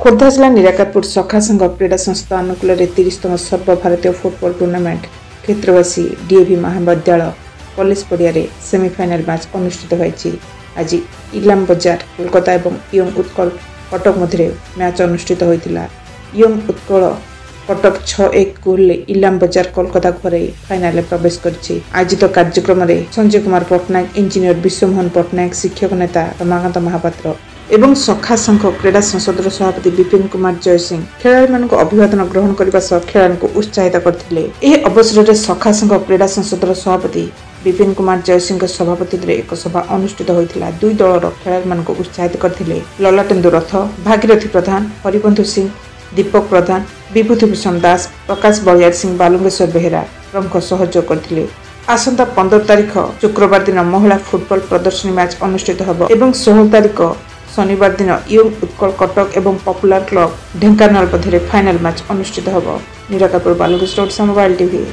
खोर्धा जिला निराकारपुर सखा संघ क्रीड़ा संस्था अनुकूल 30तम सर्वभारतीय फुटबॉल टूर्नामेंट क्षेत्रवासी डीएवी महाविद्यालय कॉलेज पड़िया सेमिफाइनल मैच अनुष्ठित होती। आज इलाम बजार कोलकाता और यंग उत्कल कटक मध्य मैच अनुष्ठित होता। यंग उत्कल कटक 6-1 गोल इलाम बजार कोलकाता को हराई फाइनाल प्रवेश कर। आयोजित कार्यक्रम में संजय कुमार पट्टनायक, इंजीनियर विश्वमोहन पट्टनायक, शिक्षक नेता रमाकांत महापात्र एवं सखा संघ क्रीड़ा संसदर सभापति विपिन कुमार जयसिंह खेलाड़ी मानक अभिवादन ग्रहण करने सह खेलाड़ी को उत्साहित करते। यह अवसर में सखा संघ क्रीड़ा संसदर सभापति विपिन कुमार जयसिंह सभापति एक सभा अनुष्ठित होता। दुई दलर खेलाड़ी मानक उत्साहित करते। ललाटेन्दु रथ, भागीरथी प्रधान, हरिबंधु सिंह, दीपक प्रधान, विभूतिभूषण दास, प्रकाश बलियार सिंह, बालुंगेश्वर बेहेरा प्रमुख सहयोग करते। आसंता 15 तारीख शुक्रवार दिन महिला फुटबॉल प्रदर्शनी मैच अनुष्ठित होब एवं 16 तारीख शनिवार दिन यंग उत्कल कटक एवं पॉपुलर क्लब ढेंकानाल मध्य फाइनल मैच अनुष्ठित होब। Nirakarpur बालुंगेश्वर mobile TV.